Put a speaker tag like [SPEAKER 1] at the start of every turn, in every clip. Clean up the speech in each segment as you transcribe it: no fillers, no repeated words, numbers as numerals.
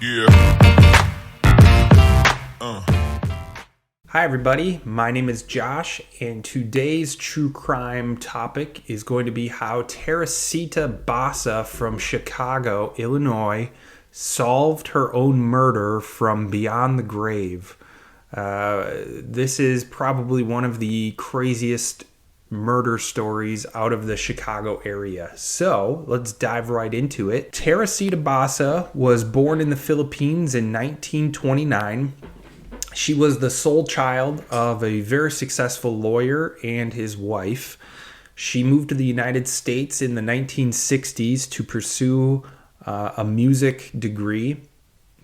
[SPEAKER 1] Yeah.
[SPEAKER 2] Hi everybody, my name is Josh, and today's true crime topic is going to be how Teresita Basa from Chicago, Illinois, solved her own murder from beyond the grave. This is probably one of the craziest murder stories out of the Chicago area. So let's dive right into it. Teresita Basa was born in the Philippines in 1929. She was the sole child of a very successful lawyer and his wife. She moved to the United States in the 1960s to pursue a music degree.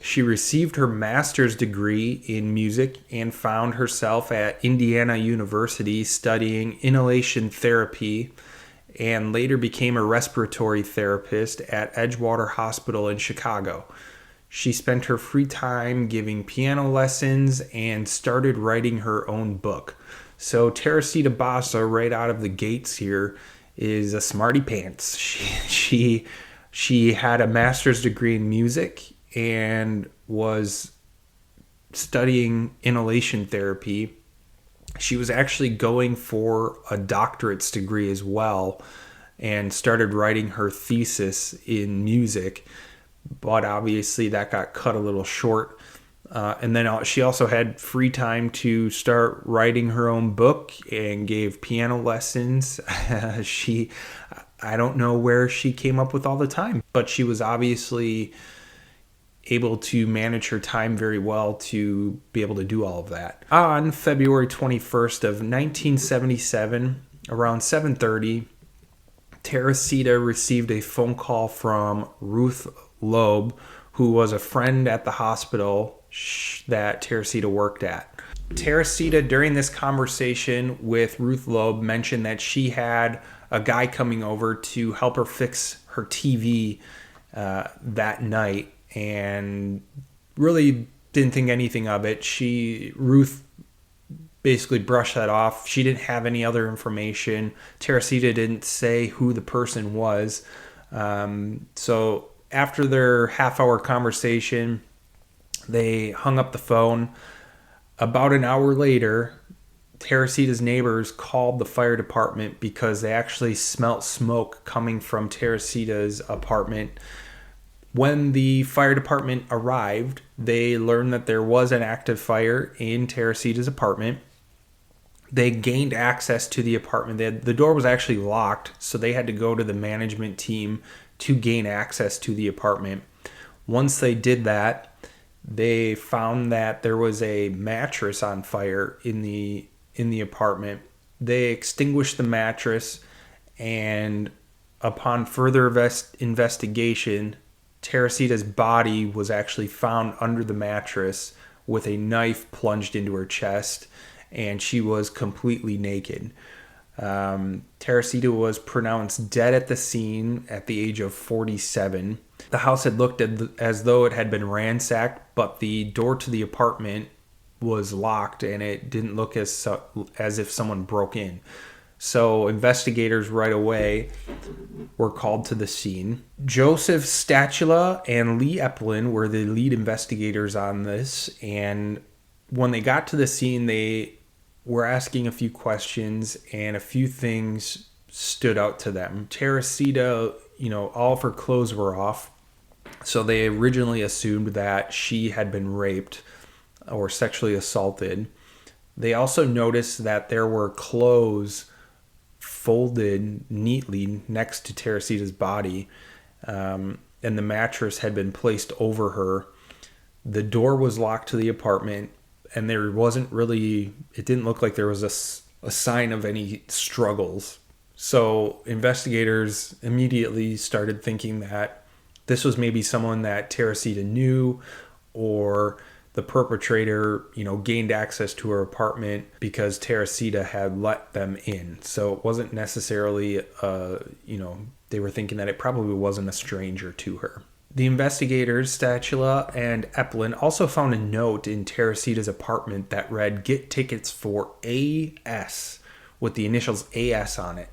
[SPEAKER 2] She received her master's degree in music and found herself at Indiana University studying inhalation therapy, and later became a respiratory therapist at Edgewater Hospital in Chicago. She spent her free time giving piano lessons and started writing her own book. So Teresita Basa, right out of the gates here, is a smarty pants. She had a master's degree in music and was studying inhalation therapy. She was actually going for a doctorate's degree as well and started writing her thesis in music. But obviously that got cut a little short. And then she also had free time to start writing her own book and gave piano lessons. I don't know where she came up with all the time, but she was obviously able to manage her time very well to be able to do all of that. On February 21st of 1977, around 7:30, Teresita received a phone call from Ruth Loeb, who was a friend at the hospital that Teresita worked at. Teresita, during this conversation with Ruth Loeb, mentioned that she had a guy coming over to help her fix her TV that night, and really didn't think anything of it. Ruth basically brushed that off. She didn't have any other information. Teresita didn't say who the person was. So after their half-hour conversation, they hung up the phone. About an hour later, Teresita's neighbors called the fire department because they actually smelt smoke coming from Teresita's apartment. When the fire department arrived, they learned that there was an active fire in Teresita's apartment. They gained access to the apartment. The door was actually locked, so they had to go to the management team to gain access to the apartment. Once they did that, they found that there was a mattress on fire in the apartment. They extinguished the mattress, and upon further investigation, Teresita's body was actually found under the mattress with a knife plunged into her chest, and she was completely naked. Teresita was pronounced dead at the scene at the age of 47. The house had looked as though it had been ransacked, but the door to the apartment was locked, and it didn't look as if someone broke in. So investigators right away were called to the scene. Joseph Statula and Lee Eplin were the lead investigators on this, and when they got to the scene, they were asking a few questions, and a few things stood out to them. Teresita, all of her clothes were off, so they originally assumed that she had been raped or sexually assaulted. They also noticed that there were clothes folded neatly next to Teresita's body, and the mattress had been placed over her. The door was locked to the apartment, and it didn't look like there was a sign of any struggles. So investigators immediately started thinking that this was maybe someone that Teresita knew, or the perpetrator, gained access to her apartment because Teresita had let them in. So it wasn't necessarily, they were thinking that it probably wasn't a stranger to her. The investigators, Statula and Eplin, also found a note in Teresita's apartment that read, "Get tickets for AS," with the initials AS on it.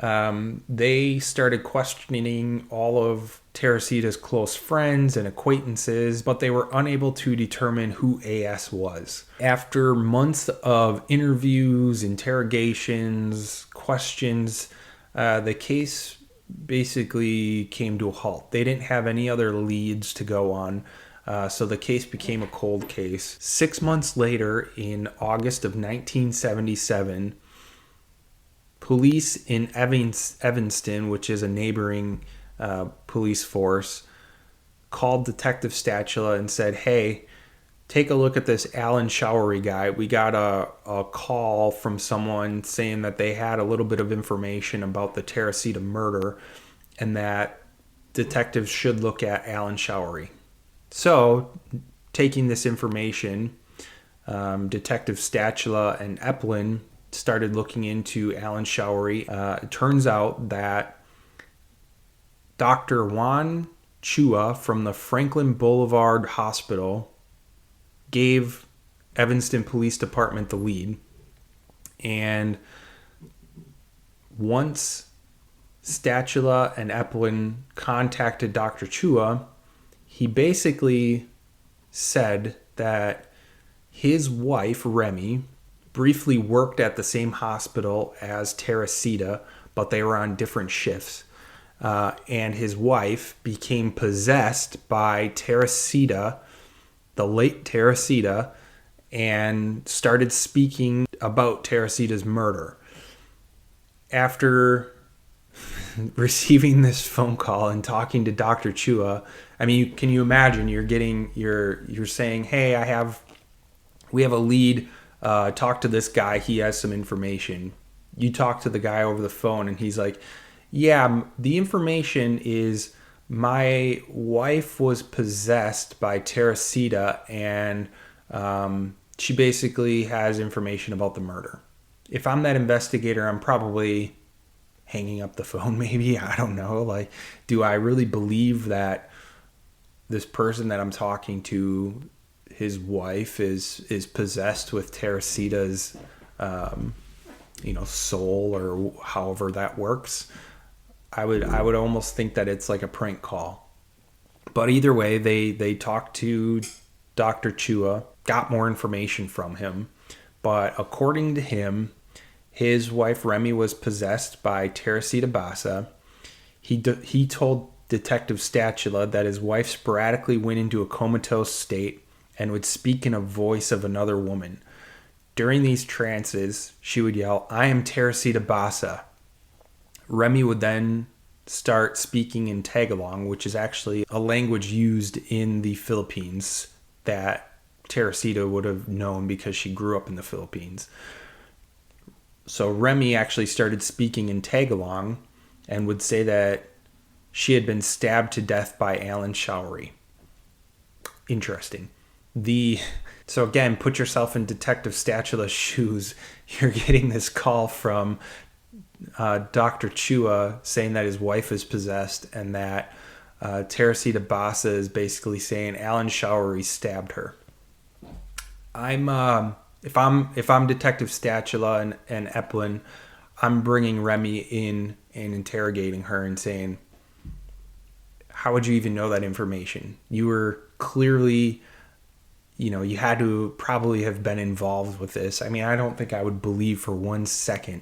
[SPEAKER 2] They started questioning all of Teresita's close friends and acquaintances, but they were unable to determine who AS was. After months of interviews, interrogations, questions, the case basically came to a halt. They didn't have any other leads to go on, so the case became a cold case. 6 months later, in August of 1977, police in Evanston, which is a neighboring police force, called Detective Statula and said, "Hey, take a look at this Alan Showery guy. We got a call from someone saying that they had a little bit of information about the Teresita murder and that detectives should look at Alan Showery." So, taking this information, Detective Statula and Eplin started looking into Alan Showery. It turns out that Dr. Juan Chua from the Franklin Boulevard Hospital gave Evanston Police Department the lead. And once Statula and Eplin contacted Dr. Chua, he basically said that his wife, Remy, briefly worked at the same hospital as Teresita, but they were on different shifts. And his wife became possessed by Teresita, the late Teresita, and started speaking about Teresita's murder. After receiving this phone call and talking to Dr. Chua, I mean, can you imagine? You're saying, "Hey, we have a lead. Talk to this guy. He has some information." You talk to the guy over the phone, and he's like, "Yeah, the information is my wife was possessed by Teresita, and she basically has information about the murder." If I'm that investigator, I'm probably hanging up the phone, maybe. I don't know. Like, do I really believe that this person that I'm talking to, his wife, is possessed with Teresita's soul, or however that works? I would almost think that it's like a prank call. But either way, they talked to Dr. Chua, got more information from him. But according to him, his wife Remy was possessed by Teresita Basa. He told Detective Statula that his wife sporadically went into a comatose state and would speak in a voice of another woman. During these trances, she would yell, "I am Teresita Basa." Remy would then start speaking in Tagalog, which is actually a language used in the Philippines that Teresita would have known because she grew up in the Philippines. So Remy actually started speaking in Tagalog and would say that she had been stabbed to death by Alan Showery. Interesting. So again, put yourself in Detective Statula's shoes. You're getting this call from Dr. Chua saying that his wife is possessed, and that Teresita Basa is basically saying Alan Showery stabbed her. If I'm Detective Statula and Eplin, I'm bringing Remy in and interrogating her and saying, "How would you even know that information? You were clearly, you had to probably have been involved with this." I mean, I don't think I would believe for 1 second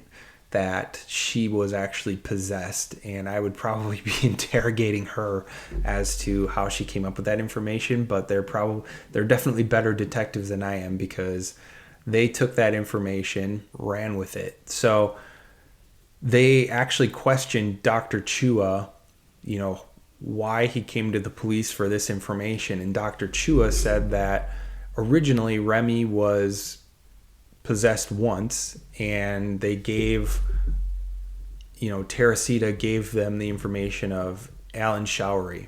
[SPEAKER 2] that she was actually possessed, and I would probably be interrogating her as to how she came up with that information. But they're definitely better detectives than I am, because they took that information, ran with it. So they actually questioned Dr. Chua, why he came to the police for this information. And Dr. Chua said that originally Remy was possessed once, and they gave, Teresita gave them the information of Alan Showery.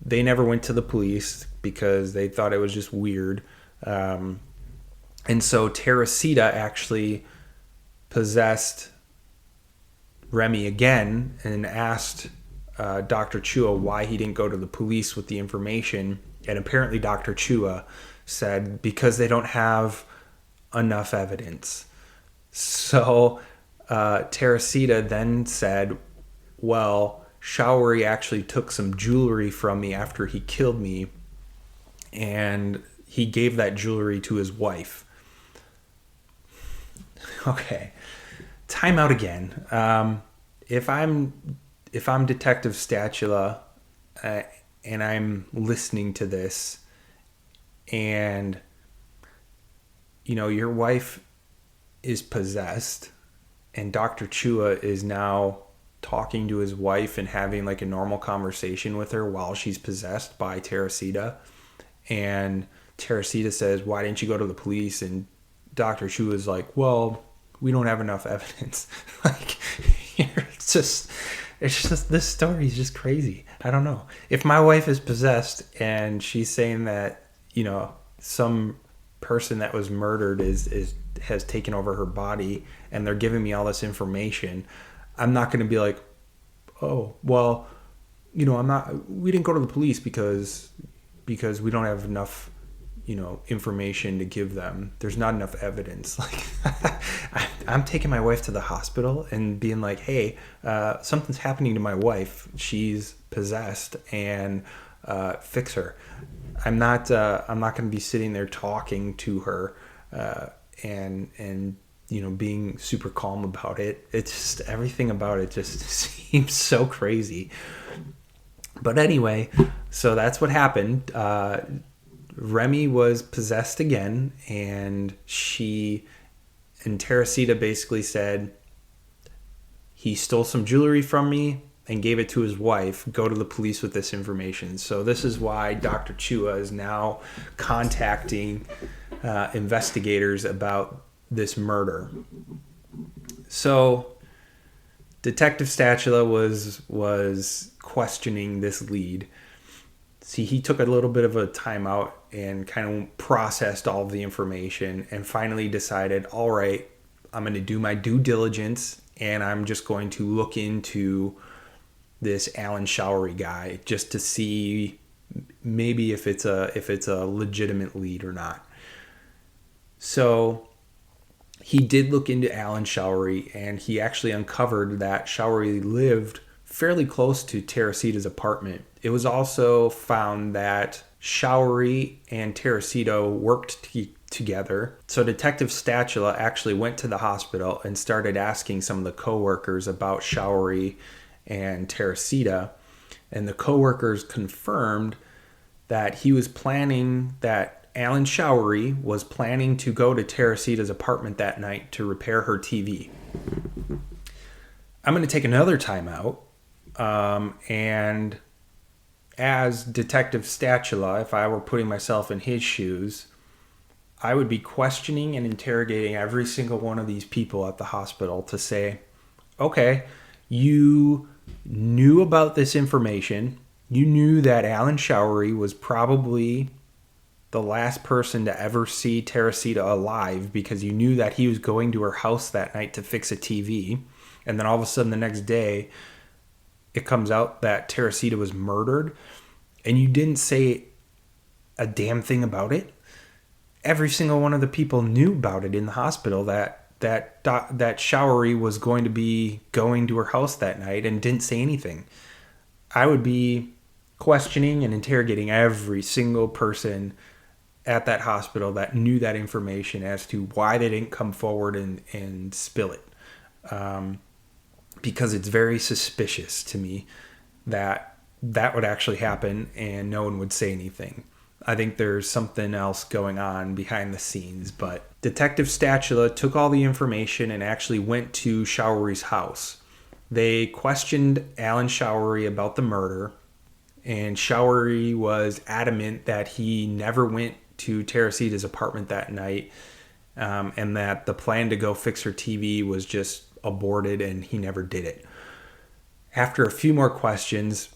[SPEAKER 2] They never went to the police because they thought it was just weird. And so Teresita actually possessed Remy again and asked Dr. Chua why he didn't go to the police with the information. And apparently Dr. Chua said because they don't have enough evidence. So Teresita then said, well, Showery actually took some jewelry from me after he killed me, and he gave that jewelry to his wife. Okay, time out again. If I'm Detective Statula, and I'm listening to this, and your wife is possessed, and Dr. Chua is now talking to his wife and having like a normal conversation with her while she's possessed by Teresita, and Teresita says, why didn't you go to the police? And Dr. Chua is like, well, we don't have enough evidence. Like, it's just this story is just crazy. I don't know. If my wife is possessed and she's saying that, some person that was murdered has taken over her body, and they're giving me all this information, I'm not going to be like, oh, well, we didn't go to the police because we don't have enough, information to give them. There's not enough evidence. Like, I'm taking my wife to the hospital and being like, hey, something's happening to my wife. She's possessed, and fix her. I'm not going to be sitting there talking to her, and being super calm about it. It's just, everything about it just seems so crazy. But anyway, so that's what happened. Remy was possessed again, and Teresita basically said, he stole some jewelry from me and gave it to his wife. Go to the police with this information. So this is why Dr. Chua is now contacting investigators about this murder. So Detective Statula was questioning this lead. See, he took a little bit of a timeout and kind of processed all of the information and finally decided, all right, I'm going to do my due diligence, and I'm just going to look into this Alan Showery guy just to see maybe if it's a legitimate lead or not. So he did look into Alan Showery, and he actually uncovered that Showery lived fairly close to Teresita's apartment. It was also found that Showery and Teresita worked together. So Detective Statula actually went to the hospital and started asking some of the coworkers about Showery and Teresita, and the coworkers confirmed that Alan Showery was planning to go to Teresita's apartment that night to repair her TV. I'm going to take another time out, and as Detective Statula, if I were putting myself in his shoes, I would be questioning and interrogating every single one of these people at the hospital to say, okay, you knew about this information. You knew that Alan Showery was probably the last person to ever see Teresita alive, because you knew that he was going to her house that night to fix a TV. And then all of a sudden the next day, it comes out that Teresita was murdered, and you didn't say a damn thing about it. Every single one of the people knew about it in the hospital, that Showery was going to be going to her house that night, and didn't say anything. I would be questioning and interrogating every single person at that hospital that knew that information as to why they didn't come forward and spill it. Because it's very suspicious to me that would actually happen and no one would say anything. I think there's something else going on behind the scenes. But Detective Statula took all the information and actually went to Showery's house. They questioned Alan Showery about the murder, and Showery was adamant that he never went to Teresita's apartment that night, and that the plan to go fix her TV was just aborted and he never did it. After a few more questions,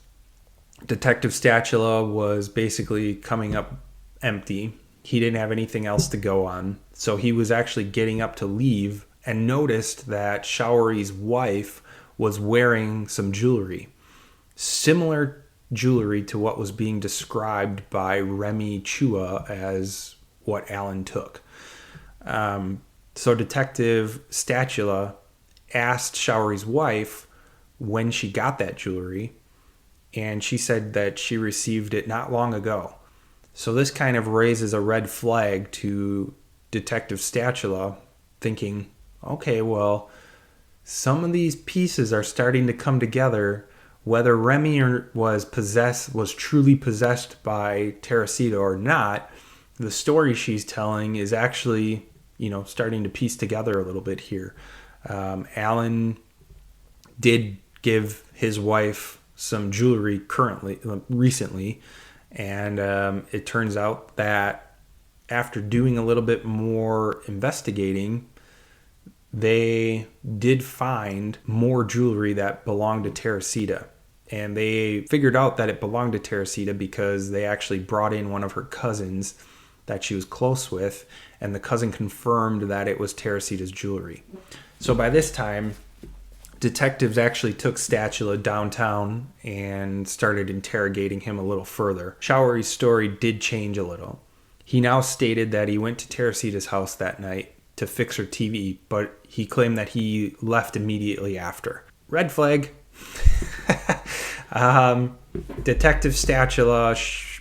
[SPEAKER 2] Detective Statula was basically coming up empty. He didn't have anything else to go on, so he was actually getting up to leave and noticed that Showery's wife was wearing some jewelry, similar jewelry to what was being described by Remy Chua as what Alan took. So Detective Statula asked Showery's wife when she got that jewelry, and she said that she received it not long ago. So this kind of raises a red flag to Detective Statula, thinking, okay, well, some of these pieces are starting to come together. Whether Remy was truly possessed by Teresita or not, the story she's telling is actually, starting to piece together a little bit here. Alan did give his wife some jewelry recently, and it turns out that after doing a little bit more investigating, they did find more jewelry that belonged to Teresita. And they figured out that it belonged to Teresita because they actually brought in one of her cousins that she was close with, and the cousin confirmed that it was Teresita's jewelry. So by this time, detectives actually took Statula downtown and started interrogating him a little further. Showery's story did change a little. He now stated that he went to Teresita's house that night to fix her TV, but he claimed that he left immediately after. Red flag. Detective Statula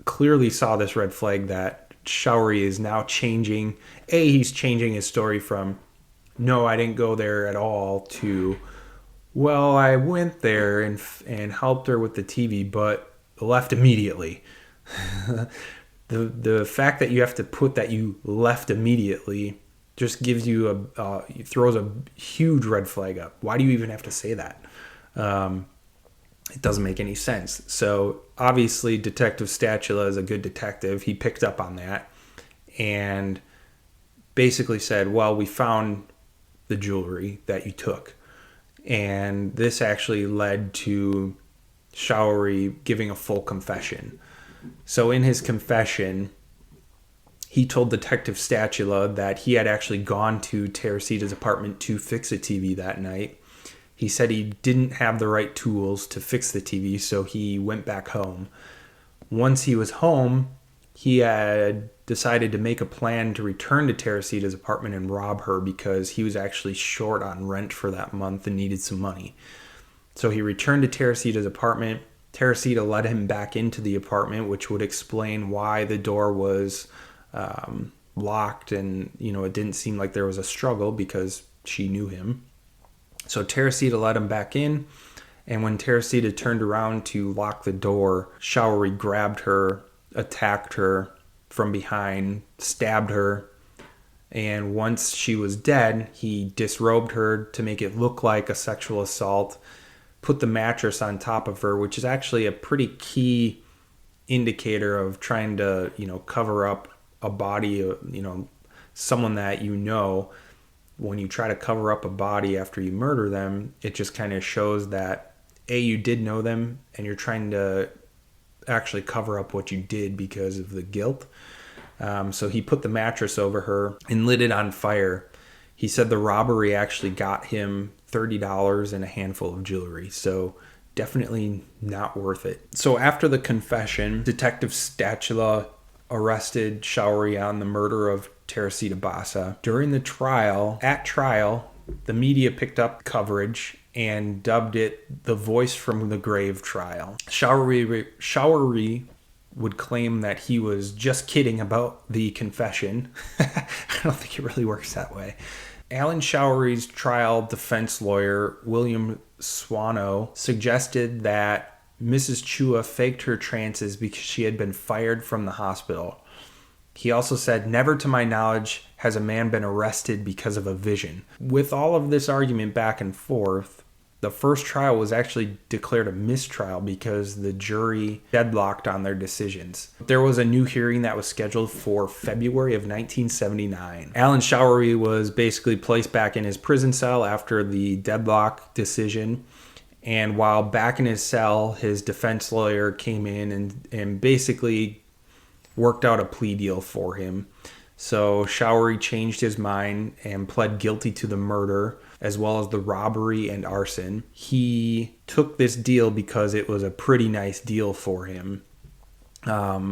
[SPEAKER 2] clearly saw this red flag that Showery is now changing. He's changing his story from, no, I didn't go there at all, to, well, I went there and helped her with the TV, but left immediately. The fact that you have to put that you left immediately just gives you throws a huge red flag up. Why do you even have to say that? It doesn't make any sense. So obviously Detective Statula is a good detective. He picked up on that and basically said, well, we found the jewelry that you took. And this actually led to Showery giving a full confession. So in his confession, he told Detective Statula that he had actually gone to Teresita's apartment to fix a TV that night. He said he didn't have the right tools to fix the TV, so he went back home. Once he was home, he had decided to make a plan to return to Teresita's apartment and rob her because he was actually short on rent for that month and needed some money. So he returned to Teresita's apartment. Teresita let him back into the apartment, which would explain why the door was locked, and it didn't seem like there was a struggle because she knew him. So Teresita let him back in, and when Teresita turned around to lock the door, Showery grabbed her, attacked her from behind, stabbed her, and once she was dead, he disrobed her to make it look like a sexual assault, put the mattress on top of her, which is actually a pretty key indicator of trying to, cover up a body, someone that when you try to cover up a body after you murder them, it just kind of shows that you did know them and you're trying to actually cover up what you did because of the guilt. So he put the mattress over her and lit it on fire. He said the robbery actually got him $30 and a handful of jewelry. So definitely not worth it. So after the confession, Detective Statula arrested Showery on the murder of Teresita Basa. During the trial, the media picked up coverage and dubbed it the Voice from the Grave trial. Showery would claim that he was just kidding about the confession. I don't think it really works that way. Alan Showery's trial defense lawyer, William Swano, suggested that Mrs. Chua faked her trances because she had been fired from the hospital. He also said, never to my knowledge has a man been arrested because of a vision. With all of this argument back and forth, the first trial was actually declared a mistrial because the jury deadlocked on their decisions. There was a new hearing that was scheduled for February of 1979. Alan Showery was basically placed back in his prison cell after the deadlock decision. And while back in his cell, his defense lawyer came in and basically worked out a plea deal for him. So Showery changed his mind and pled guilty to the murder as well as the robbery and arson. He took this deal because it was a pretty nice deal for him.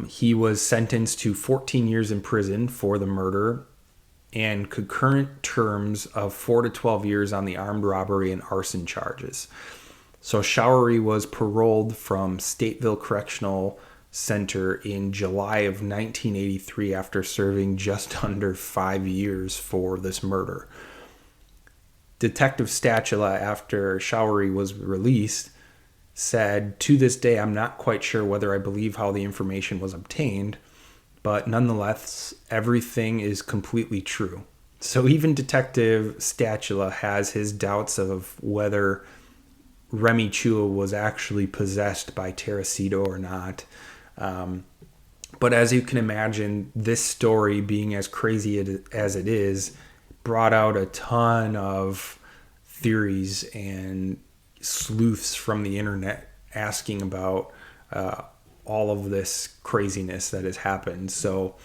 [SPEAKER 2] He was sentenced to 14 years in prison for the murder and concurrent terms of 4 to 12 years on the armed robbery and arson charges. So Showery was paroled from Stateville Correctional Center in July of 1983 after serving just under 5 years for this murder. Detective Statula, after Showery was released, said, "To this day, I'm not quite sure whether I believe how the information was obtained, but nonetheless, everything is completely true." So even Detective Statula has his doubts of whether Remy Chua was actually possessed by Teresita or not. But as you can imagine, this story, being as crazy as it is, brought out a ton of theories and sleuths from the internet asking about all of this craziness that has happened. So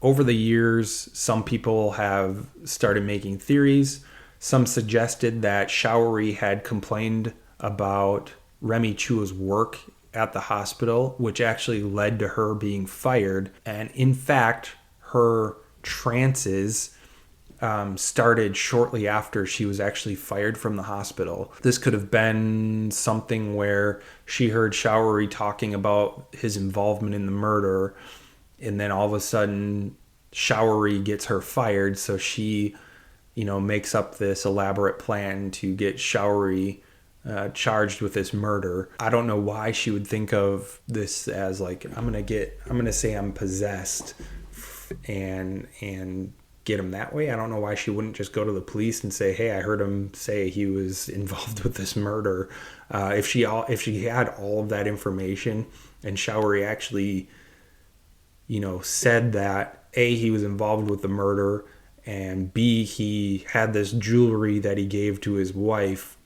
[SPEAKER 2] over the years, some people have started making theories. Some suggested that Showery had complained about Remy Chua's work at the hospital, which actually led to her being fired. And in fact, her trances started shortly after she was actually fired from the hospital. This could have been something where she heard Showery talking about his involvement in the murder, and then all of a sudden Showery gets her fired, so she makes up this elaborate plan to get Showery charged with this murder. I don't know why she would think of this as like, I'm gonna say I'm possessed and get him that way. I don't know why she wouldn't just go to the police and say, "Hey, I heard him say he was involved with this murder." If she had all of that information and Showery actually, said that A, he was involved with the murder, and B, he had this jewelry that he gave to his wife,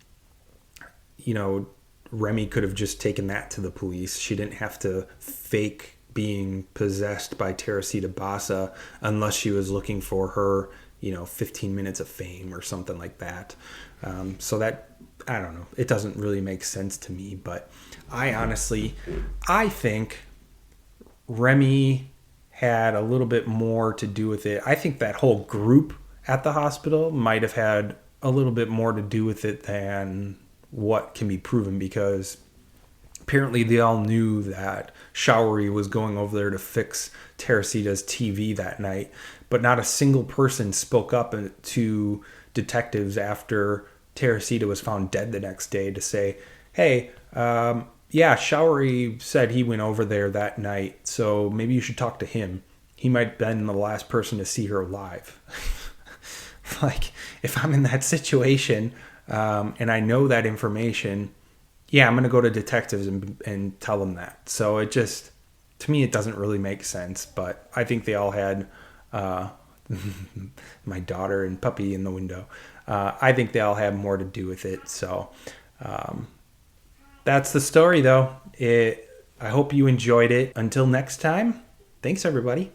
[SPEAKER 2] Remy could have just taken that to the police. She didn't have to fake being possessed by Teresita Basa unless she was looking for her, 15 minutes of fame or something like that. So that, I don't know. It doesn't really make sense to me, but I think Remy had a little bit more to do with it. I think that whole group at the hospital might have had a little bit more to do with it than what can be proven, because apparently they all knew that Showery was going over there to fix Teresita's TV that night, but not a single person spoke up to detectives after Teresita was found dead the next day to say, "Hey, yeah, Showery said he went over there that night, so maybe you should talk to him. He might have been the last person to see her alive." Like, if I'm in that situation and I know that information, yeah, I'm going to go to detectives and tell them that. So it just, to me, it doesn't really make sense. But I think they all had my daughter and puppy in the window. I think they all have more to do with it. So that's the story, though. I hope you enjoyed it. Until next time, thanks, everybody.